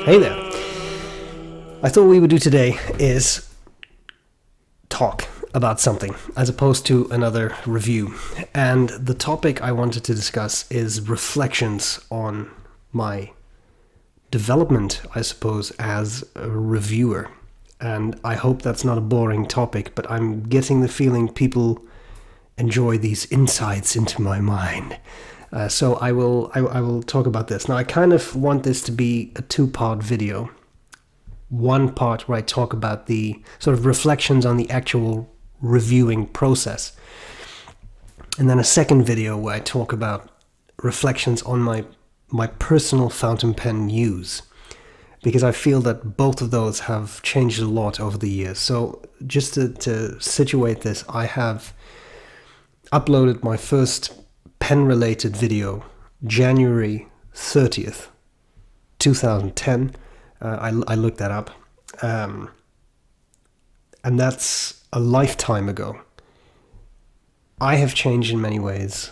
Hey there. I thought what we would do today is talk about something as opposed to another review. And the topic I wanted to discuss is reflections on my development, I suppose, as a reviewer. And I hope that's not a boring topic, but I'm getting the feeling people enjoy these insights into my mind. So I will talk about this. Now I kind of want this to be a two-part video. One part where I talk about the sort of reflections on the actual reviewing process. And then a second video where I talk about reflections on my personal fountain pen use. Because I feel that both of those have changed a lot over the years. So just to situate this, I have uploaded my first pen-related video January 30th, 2010. I looked that up. And that's a lifetime ago. I have changed in many ways,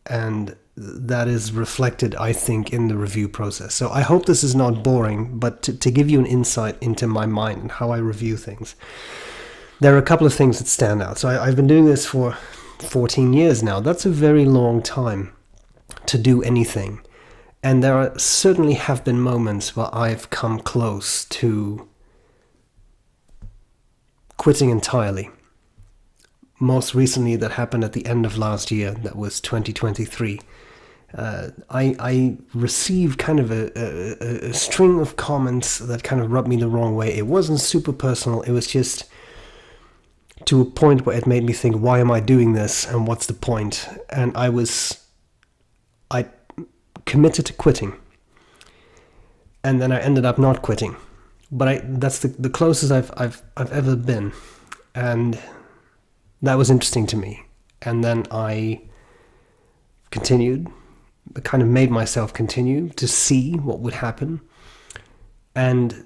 and that is reflected, I think, in the review process. So I hope this is not boring, but to give you an insight into my mind and how I review things, there are a couple of things that stand out. So I've been doing this for 14 years now. That's a very long time to do anything. And there certainly have been moments where I've come close to quitting entirely. Most recently, that happened at the end of last year. That was 2023. I received kind of a string of comments that kind of rubbed me the wrong way. It wasn't super personal. It was just to a point where it made me think, why am I doing this and what's the point? And I committed to quitting. And then I ended up not quitting. But that's the closest I've ever been. And that was interesting to me. And then I continued, kind of made myself continue to see what would happen. And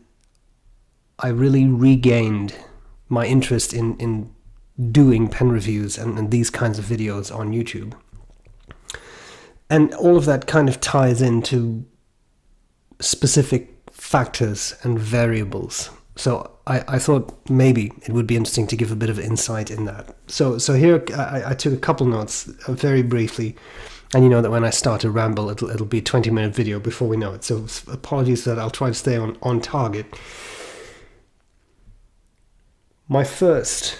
I really regained my interest in doing pen reviews and these kinds of videos on YouTube. And all of that kind of ties into specific factors and variables. So I thought maybe it would be interesting to give a bit of insight in that. So here I took a couple notes very briefly. And you know that when I start to ramble, it'll be a 20-minute video before we know it. So apologies that I'll try to stay on target. My first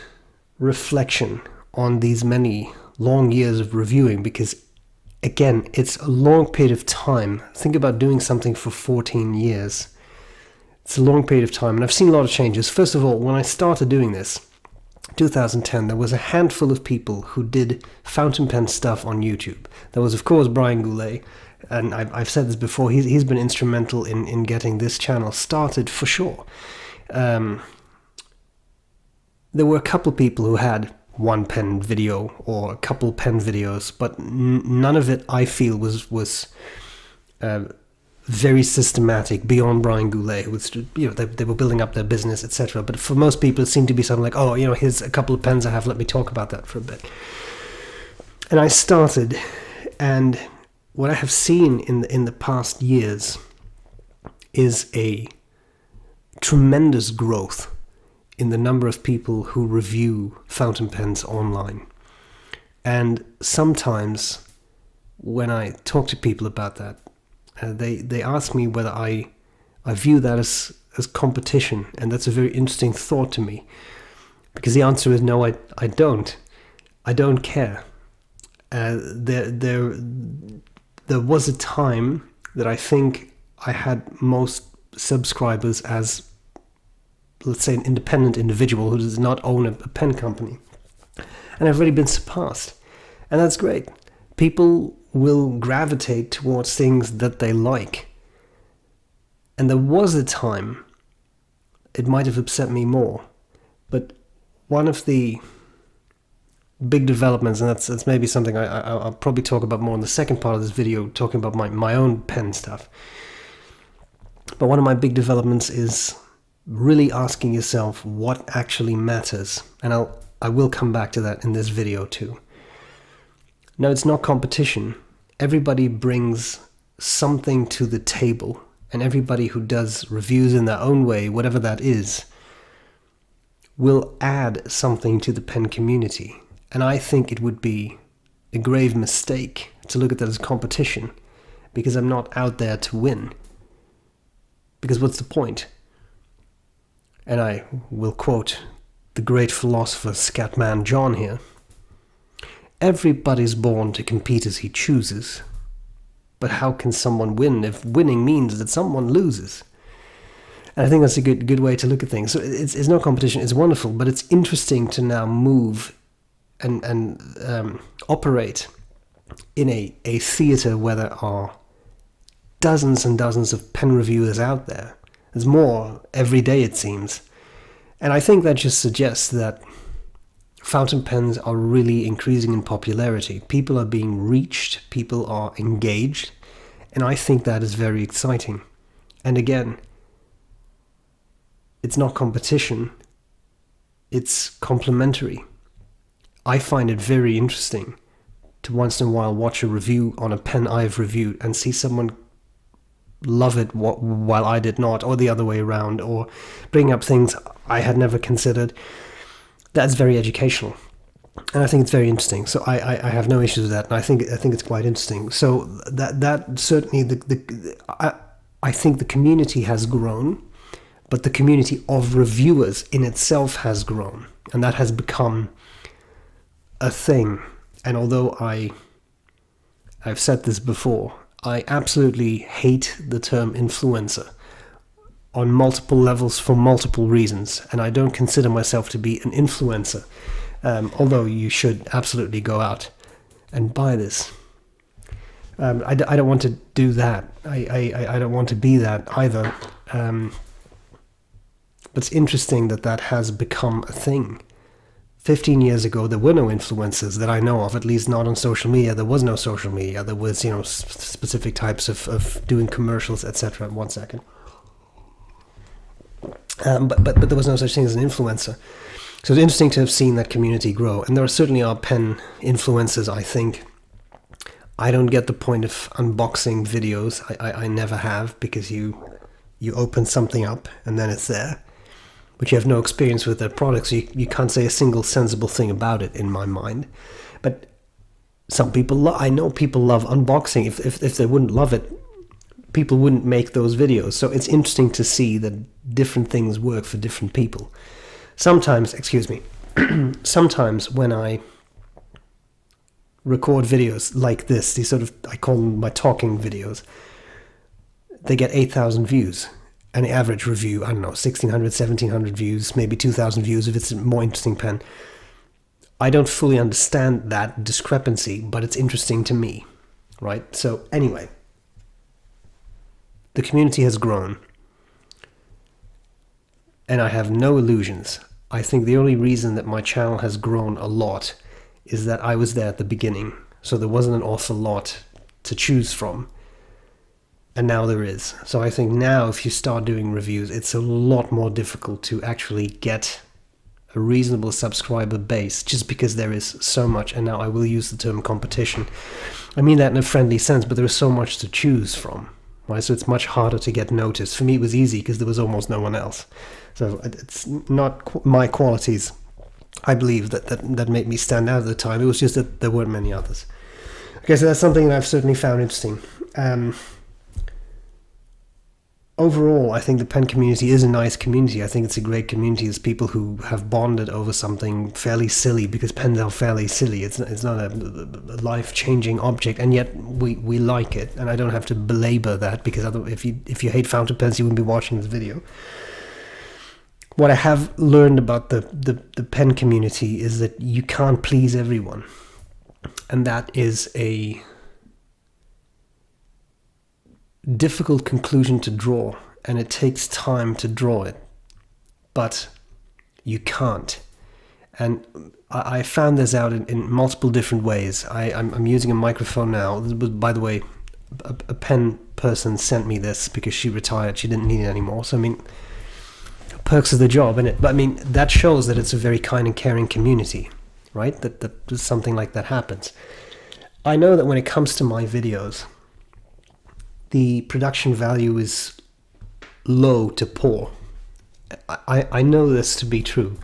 reflection on these many long years of reviewing, because again, it's a long period of time. Think about doing something for 14 years. It's a long period of time, and I've seen a lot of changes. First of all, when I started doing this, 2010, there was a handful of people who did fountain pen stuff on YouTube. There was, of course, Brian Goulet, and I've said this before, he's been instrumental in getting this channel started for sure. There were a couple people who had one pen video or a couple pen videos, but none of it, I feel, was very systematic beyond Brian Goulet, who was, they were building up their business, etc. But for most people, it seemed to be something like, oh, here's a couple of pens I have, let me talk about that for a bit. And I started, and what I have seen in the past years is a tremendous growth in the number of people who review fountain pens online. And sometimes when I talk to people about that, they ask me whether I view that as competition, and that's a very interesting thought to me, because the answer is no, I don't. I don't care. There was a time that I think I had most subscribers as, let's say, an independent individual who does not own a pen company. And I've already been surpassed. And that's great. People will gravitate towards things that they like. And there was a time, it might have upset me more, but one of the big developments, and that's maybe something I'll probably talk about more in the second part of this video, talking about my own pen stuff. But one of my big developments is really asking yourself what actually matters. And I will come back to that in this video too. No, it's not competition. Everybody brings something to the table, and everybody who does reviews in their own way, whatever that is, will add something to the pen community. And I think it would be a grave mistake to look at that as competition, because I'm not out there to win. Because what's the point? And I will quote the great philosopher Scatman John here. Everybody's born to compete as he chooses. But how can someone win if winning means that someone loses? And I think that's a good way to look at things. So it's no competition, it's wonderful, but it's interesting to now move and operate in a theatre where there are dozens and dozens of pen reviewers out there. There's more every day, it seems. And I think that just suggests that fountain pens are really increasing in popularity. People are being reached, people are engaged, and I think that is very exciting. And again, it's not competition, it's complementary. I find it very interesting to once in a while watch a review on a pen I've reviewed and see someone love it while I did not, or the other way around, or bring up things I had never considered. That's very educational, and I think it's very interesting. So I have no issues with that, and I think it's quite interesting. So that certainly I think the community has grown, but the community of reviewers in itself has grown, and that has become a thing. And although I've said this before, I absolutely hate the term influencer on multiple levels for multiple reasons, and I don't consider myself to be an influencer, although you should absolutely go out and buy this. I don't want to do that. I don't want to be that either. But it's interesting that has become a thing. 15 years ago, there were no influencers that I know of, at least not on social media. There was no social media. There was, specific types of doing commercials, etc. One second. But there was no such thing as an influencer. So it's interesting to have seen that community grow. And there certainly are pen influencers, I think. I don't get the point of unboxing videos. I never have, because you open something up and then it's there. But you have no experience with their products, so you can't say a single sensible thing about it in my mind. But some people, I know people love unboxing. If they wouldn't love it, people wouldn't make those videos. So it's interesting to see that different things work for different people. Sometimes when I record videos like this, these I call them my talking videos, they get 8,000 views. An average review, I don't know, 1,600, 1,700 views, maybe 2,000 views if it's a more interesting pen. I don't fully understand that discrepancy, but it's interesting to me, right? So anyway, the community has grown, and I have no illusions. I think the only reason that my channel has grown a lot is that I was there at the beginning, so there wasn't an awful lot to choose from. And now there is. So I think now if you start doing reviews, it's a lot more difficult to actually get a reasonable subscriber base, just because there is so much. And now I will use the term competition. I mean that in a friendly sense, but there is so much to choose from, right? So it's much harder to get noticed. For me, it was easy because there was almost no one else. So it's not my qualities, I believe, that made me stand out at the time. It was just that there weren't many others. Okay, so that's something that I've certainly found interesting. Overall, I think the pen community is a nice community. I think it's a great community. It's people who have bonded over something fairly silly, because pens are fairly silly. It's not a life-changing object, and yet we like it. And I don't have to belabor that, because if you hate fountain pens, you wouldn't be watching this video. What I have learned about the pen community is that you can't please everyone, and that is a difficult conclusion to draw, and it takes time to draw it, but you can't. And I found this out in multiple different ways. I'm using a microphone now. By the way, a pen person sent me this because she retired. She didn't need it anymore. So I mean, perks of the job, innit? But I mean, that shows that it's a very kind and caring community, right? That something like that happens. I know that when it comes to my videos, the production value is low to poor. I know this to be true.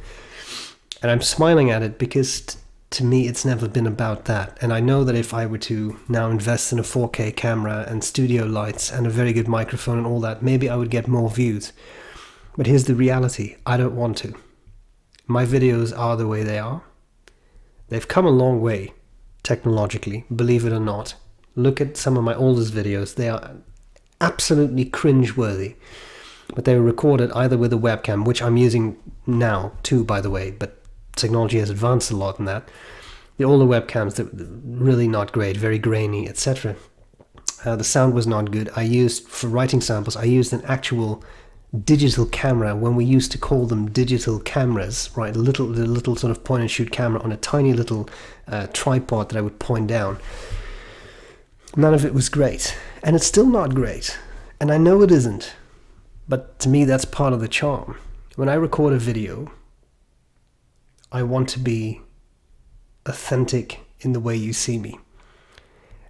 And I'm smiling at it because to me it's never been about that. And I know that if I were to now invest in a 4K camera and studio lights and a very good microphone and all that, maybe I would get more views. But here's the reality. I don't want to. My videos are the way they are. They've come a long way technologically, believe it or not. Look at some of my oldest videos. They are absolutely cringe-worthy. But they were recorded either with a webcam, which I'm using now too, by the way, but technology has advanced a lot in that. The older webcams, they're really not great, very grainy, etc. The sound was not good. I used, for writing samples, I used an actual digital camera, when we used to call them digital cameras, right? The little sort of point and shoot camera on a tiny little tripod that I would point down. None of it was great, and it's still not great, and I know it isn't, but to me that's part of the charm. When I record a video, I want to be authentic in the way you see me,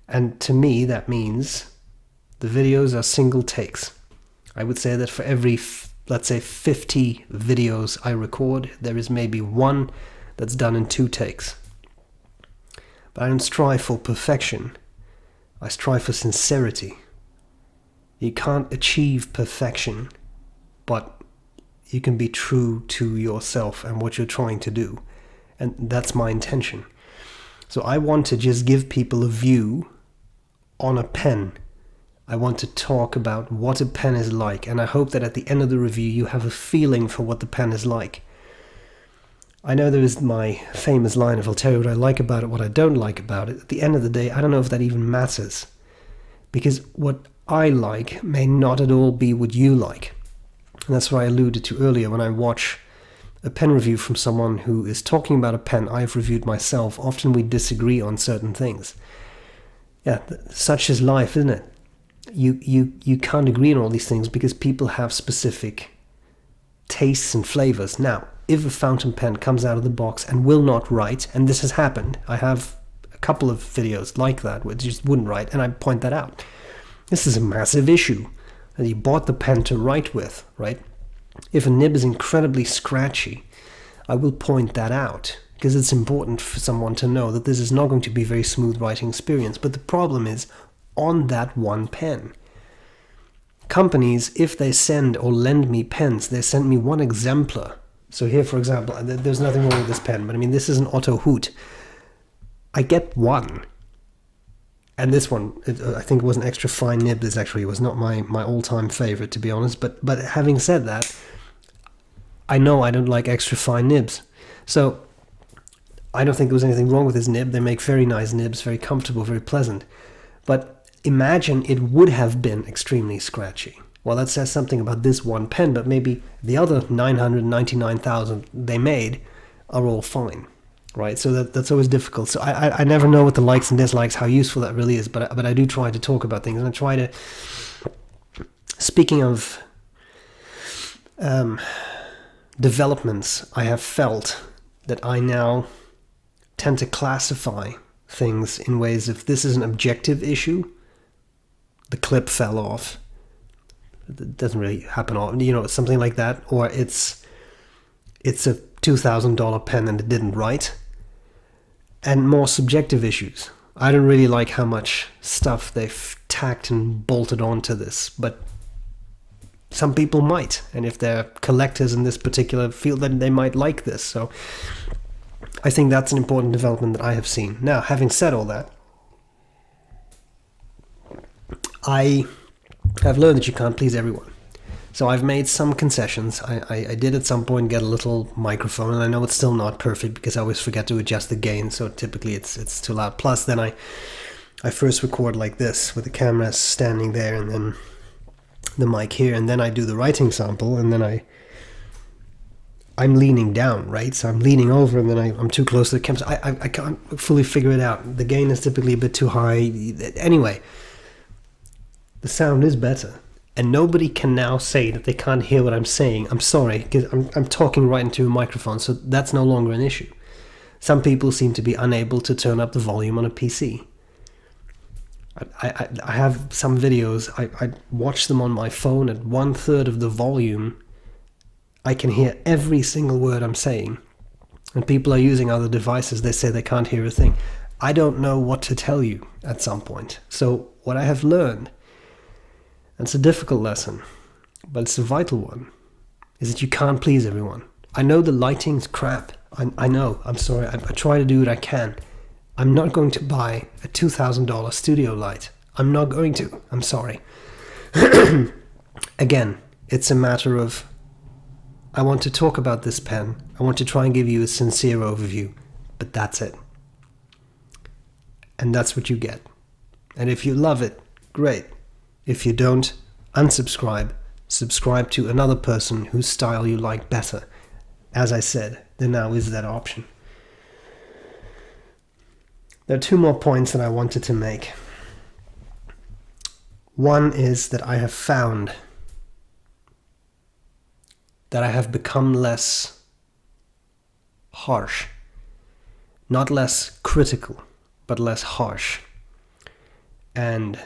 and to me that means the videos are single takes. I would say that for every, let's say, 50 videos I record, there is maybe one that's done in 2 takes. But I don't strive for perfection. I strive for sincerity. You can't achieve perfection, but you can be true to yourself and what you're trying to do. And that's my intention. So I want to just give people a view on a pen. I want to talk about what a pen is like, and I hope that at the end of the review you have a feeling for what the pen is like. I know there is my famous line of I'll tell you what I like about it, what I don't like about it. At the end of the day, I don't know if that even matters, because what I like may not at all be what you like. And that's what I alluded to earlier. When I watch a pen review from someone who is talking about a pen I've reviewed myself, often we disagree on certain things. Yeah, such is life, isn't it? You can't agree on all these things because people have specific tastes and flavors. Now, if a fountain pen comes out of the box and will not write, and this has happened, I have a couple of videos like that where it just wouldn't write, and I point that out. This is a massive issue that you bought the pen to write with, right? If a nib is incredibly scratchy, I will point that out because it's important for someone to know that this is not going to be a very smooth writing experience. But the problem is on that one pen. Companies, if they send or lend me pens, they send me one exemplar. So here, for example, there's nothing wrong with this pen, but I mean, this is an Otto Hoot. I get one. And this one, I think it was an extra fine nib. This actually was not my all-time favorite, to be honest. But having said that, I know I don't like extra fine nibs. So I don't think there was anything wrong with this nib. They make very nice nibs, very comfortable, very pleasant. But imagine it would have been extremely scratchy. Well, that says something about this one pen, but maybe the other 999,000 they made are all fine, right? So that's always difficult. So I never know what the likes and dislikes, how useful that really is, but I do try to talk about things, and I try to, speaking of developments, I have felt that I now tend to classify things in ways. If this is an objective issue, the clip fell off. It doesn't really happen all, something like that, or it's a $2,000 pen and it didn't write. And more subjective issues. I don't really like how much stuff they've tacked and bolted onto this, but some people might, and if they're collectors in this particular field, then they might like this. So I think that's an important development that I have seen. Now, having said all that, I have learned that you can't please everyone. So I've made some concessions. I did at some point get a little microphone, and I know it's still not perfect because I always forget to adjust the gain, so typically it's too loud. Plus, then I first record like this with the camera standing there and then the mic here, and then I do the writing sample, and then I'm leaning down, right? So I'm leaning over, and then I'm too close to the camera. So I can't fully figure it out. The gain is typically a bit too high. Anyway, the sound is better. And nobody can now say that they can't hear what I'm saying. I'm sorry, because I'm talking right into a microphone, so that's no longer an issue. Some people seem to be unable to turn up the volume on a PC. I have some videos, I watch them on my phone at 1/3 of the volume. I can hear every single word I'm saying. And people are using other devices, they say they can't hear a thing. I don't know what to tell you at some point. So what I have learned, and it's a difficult lesson, but it's a vital one, is that you can't please everyone. I know the lighting's crap. I know, I'm sorry, I try to do what I can. I'm not going to buy a $2,000 studio light. I'm not going to. I'm sorry. Again, it's a matter of, I want to talk about this pen. I want to try and give you a sincere overview, but that's it. And that's what you get. And if you love it, great. If you don't, unsubscribe. Subscribe to another person whose style you like better. As I said, there now is that option. There are two more points that I wanted to make. One is that I have found that I have become less harsh. Not less critical, but less harsh. And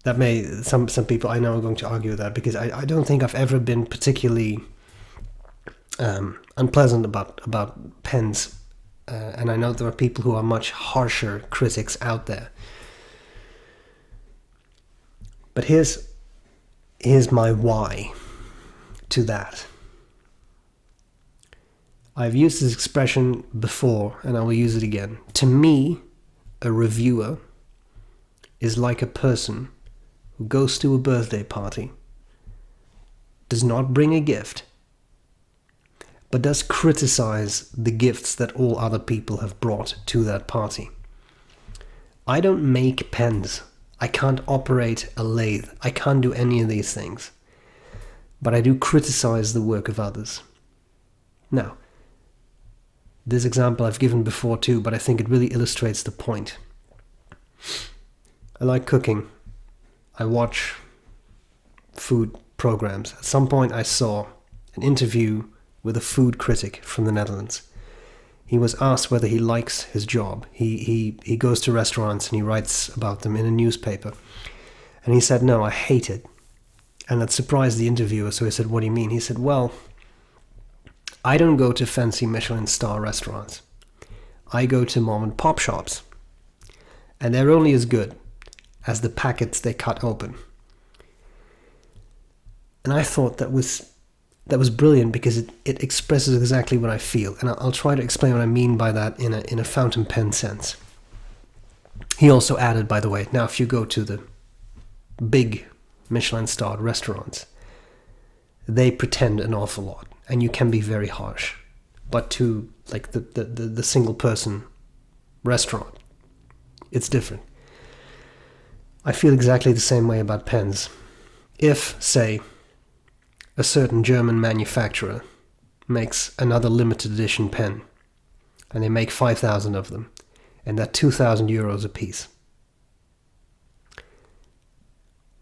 that may, some people I know are going to argue that, because I don't think I've ever been particularly unpleasant about pens. And I know there are people who are much harsher critics out there. But here's my why to that. I've used this expression before, and I will use it again. To me, a reviewer is like a person who goes to a birthday party, does not bring a gift, but does criticize the gifts that all other people have brought to that party. I don't make pens. I can't operate a lathe. I can't do any of these things. But I do criticize the work of others. Now, this example I've given before too, but I think it really illustrates the point. I like cooking. I watch food programs. At some point I saw an interview with a food critic from the Netherlands. He was asked whether he likes his job. He goes to restaurants and he writes about them in a newspaper. And he said, no, I hate it. And that surprised the interviewer, so he said, what do you mean? He said, well, I don't go to fancy Michelin star restaurants. I go to mom and pop shops. And they're only as good as the packets they cut open. And I thought that was brilliant, because it expresses exactly what I feel. And I'll try to explain what I mean by that in a fountain pen sense. He also added, by the way, now if you go to the big Michelin-starred restaurants, they pretend an awful lot, and you can be very harsh. But to like the single-person restaurant, it's different. I feel exactly the same way about pens. If, say, a certain German manufacturer makes another limited edition pen, and they make 5,000 of them, and they're 2,000 euros a piece,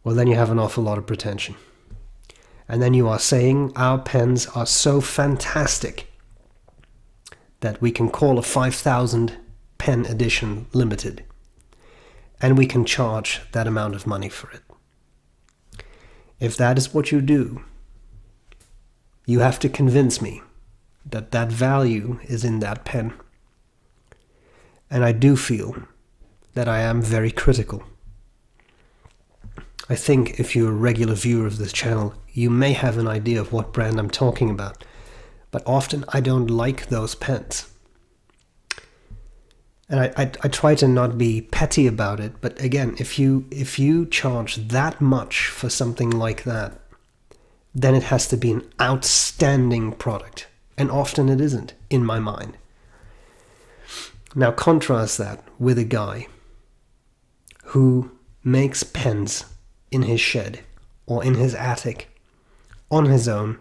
well, then you have an awful lot of pretension. And then you are saying our pens are so fantastic that we can call a 5,000 pen edition limited, and we can charge that amount of money for it. If that is what you do, you have to convince me that that value is in that pen. And I do feel that I am very critical. I think if you're a regular viewer of this channel, you may have an idea of what brand I'm talking about. But often I don't like those pens. And I try to not be petty about it, but again, if you charge that much for something like that, then it has to be an outstanding product. And often it isn't, in my mind. Now contrast that with a guy who makes pens in his shed or in his attic on his own.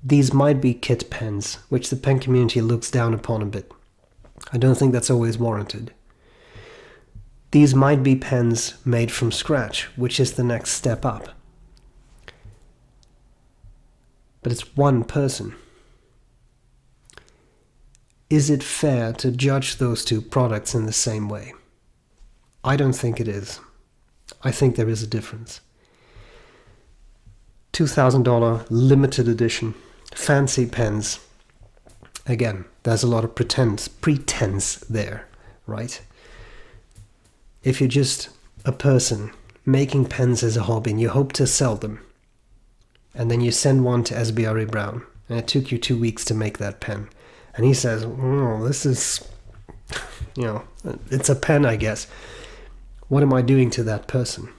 These might be kit pens, which the pen community looks down upon a bit. I don't think that's always warranted. These might be pens made from scratch, which is the next step up. But it's one person. Is it fair to judge those two products in the same way? I don't think it is. I think there is a difference. $2,000 limited edition, fancy pens. Again, there's a lot of pretense there, right? If you're just a person making pens as a hobby and you hope to sell them, and then you send one to S.B.R.E. Brown, and it took you 2 weeks to make that pen, and he says, oh, this is, it's a pen, I guess. What am I doing to that person?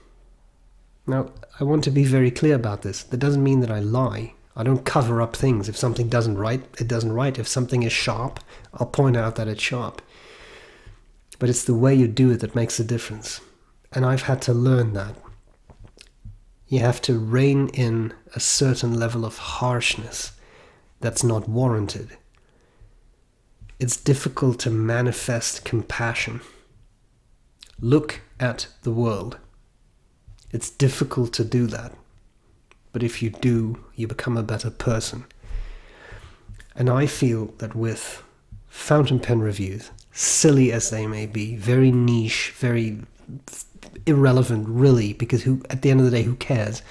Now, I want to be very clear about this. That doesn't mean that I lie. I don't cover up things. If something doesn't write, it doesn't write. If something is sharp, I'll point out that it's sharp. But it's the way you do it that makes a difference. And I've had to learn that. You have to rein in a certain level of harshness that's not warranted. It's difficult to manifest compassion. Look at the world. It's difficult to do that. But if you do, you become a better person. And I feel that with fountain pen reviews, silly as they may be, very niche, very irrelevant, really, because at the end of the day, who cares?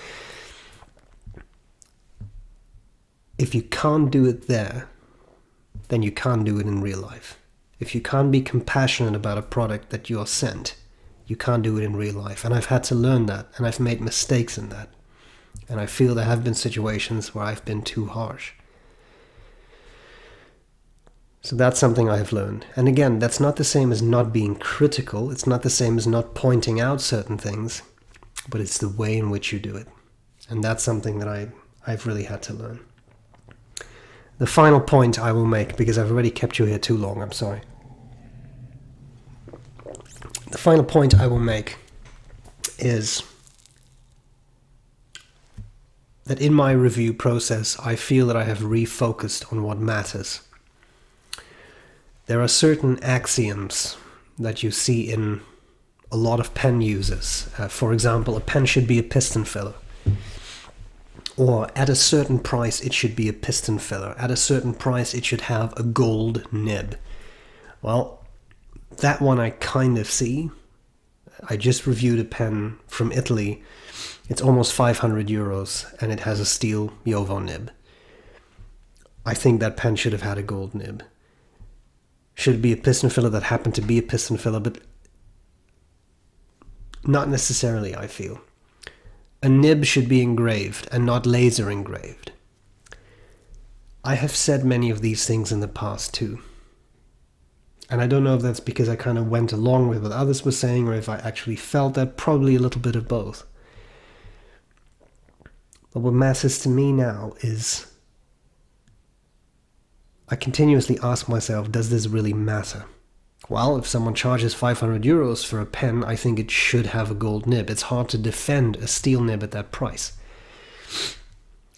If you can't do it there, then you can't do it in real life. If you can't be compassionate about a product that you're sent, you can't do it in real life. And I've had to learn that, and I've made mistakes in that. And I feel there have been situations where I've been too harsh. So that's something I have learned. And again, that's not the same as not being critical. It's not the same as not pointing out certain things. But it's the way in which you do it. And that's something that I've really had to learn. The final point I will make, because I've already kept you here too long, I'm sorry. The final point I will make is that in my review process, I feel that I have refocused on what matters. There are certain axioms that you see in a lot of pen users. For example, a pen should be a piston filler. Or at a certain price, it should be a piston filler. At a certain price, it should have a gold nib. Well, that one I kind of see. I just reviewed a pen from Italy. It's almost 500 euros, and it has a steel Jowo nib. I think that pen should have had a gold nib. Should it be a piston filler? That happened to be a piston filler, but not necessarily, I feel. A nib should be engraved and not laser engraved. I have said many of these things in the past too. And I don't know if that's because I kind of went along with what others were saying, or if I actually felt that. Probably a little bit of both. But what matters to me now is I continuously ask myself, does this really matter? Well, if someone charges 500 euros for a pen, I think it should have a gold nib. It's hard to defend a steel nib at that price.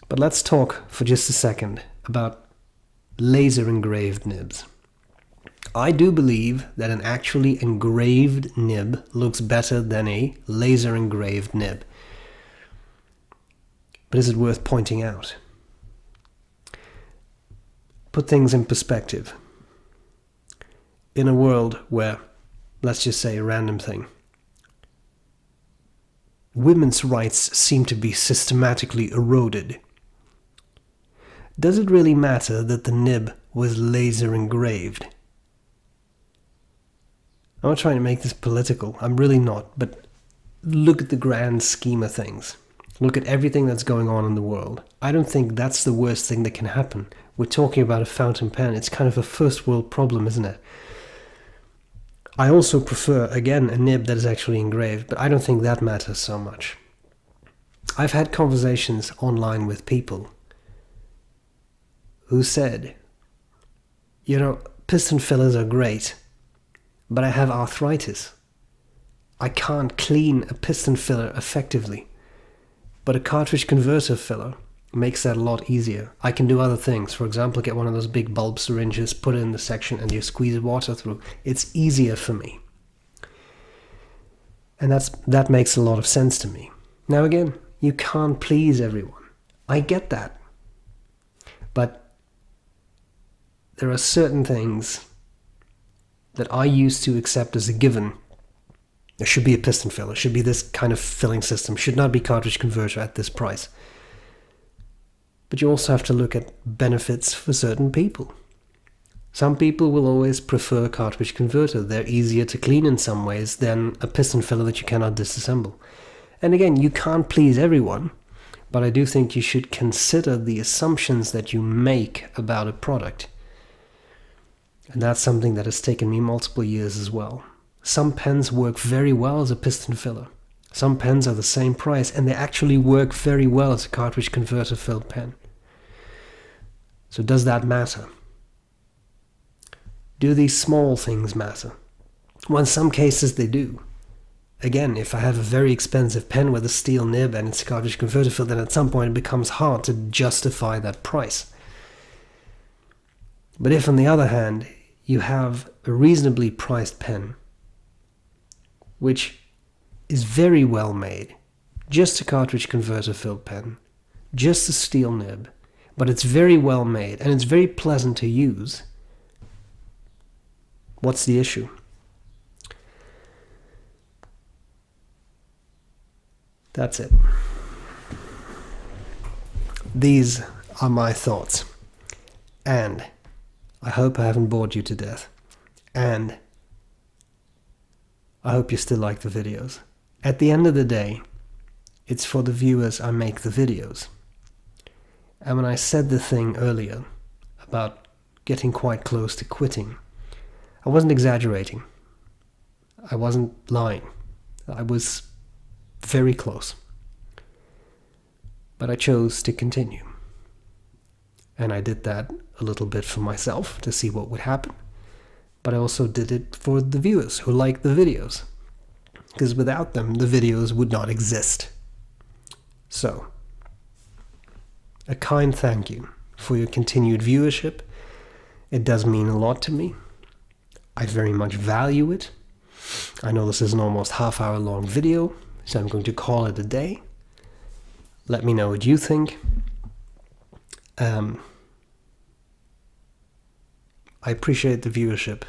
But let's talk for just a second about laser engraved nibs. I do believe that an actually engraved nib looks better than a laser engraved nib. But is it worth pointing out? Put things in perspective. In a world where, let's just say a random thing, women's rights seem to be systematically eroded, does it really matter that the nib was laser engraved? I'm not trying to make this political, I'm really not, but look at the grand scheme of things. Look at everything that's going on in the world. I don't think that's the worst thing that can happen. We're talking about a fountain pen. It's kind of a first world problem, isn't it? I also prefer, again, a nib that is actually engraved, but I don't think that matters so much. I've had conversations online with people who said, piston fillers are great, but I have arthritis. I can't clean a piston filler effectively. But a cartridge converter filler makes that a lot easier. I can do other things. For example, get one of those big bulb syringes, put it in the section, and you squeeze water through. It's easier for me. And that makes a lot of sense to me. Now again, you can't please everyone. I get that. But there are certain things that I used to accept as a given There should be a piston filler, should be this kind of filling system, should not be cartridge converter at this price. But you also have to look at benefits for certain people. Some people will always prefer a cartridge converter. They're easier to clean in some ways than a piston filler that you cannot disassemble. And again, you can't please everyone, but I do think you should consider the assumptions that you make about a product. And that's something that has taken me multiple years as well. Some pens work very well as a piston filler. Some pens are the same price, and they actually work very well as a cartridge converter filled pen. So does that matter? Do these small things matter? Well, in some cases they do. Again, if I have a very expensive pen with a steel nib and it's a cartridge converter filled, then at some point it becomes hard to justify that price. But if, on the other hand, you have a reasonably priced pen, which is very well made, just a cartridge converter filled pen, just a steel nib, but it's very well made and it's very pleasant to use, what's the issue? That's it. These are my thoughts. And I hope I haven't bored you to death. And I hope you still like the videos. At the end of the day, it's for the viewers I make the videos. And when I said the thing earlier about getting quite close to quitting, I wasn't exaggerating. I wasn't lying. I was very close. But I chose to continue. And I did that a little bit for myself to see what would happen. But I also did it for the viewers who like the videos. Because without them, the videos would not exist. So, a kind thank you for your continued viewership. It does mean a lot to me. I very much value it. I know this is an almost half-hour long video, so I'm going to call it a day. Let me know what you think. I appreciate the viewership.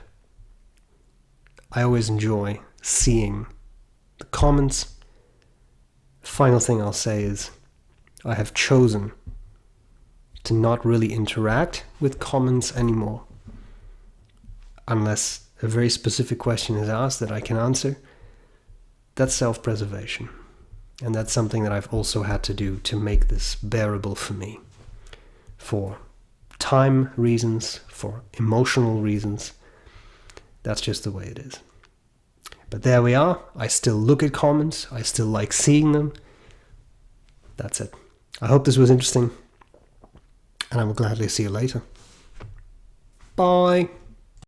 I always enjoy seeing the comments. Final thing I'll say is I have chosen to not really interact with comments anymore unless a very specific question is asked that I can answer. That's self-preservation. And that's something that I've also had to do to make this bearable for me. For time reasons, for emotional reasons. That's just the way it is. But there we are. I still look at comments. I still like seeing them. That's it. I hope this was interesting. And I will gladly see you later. Bye.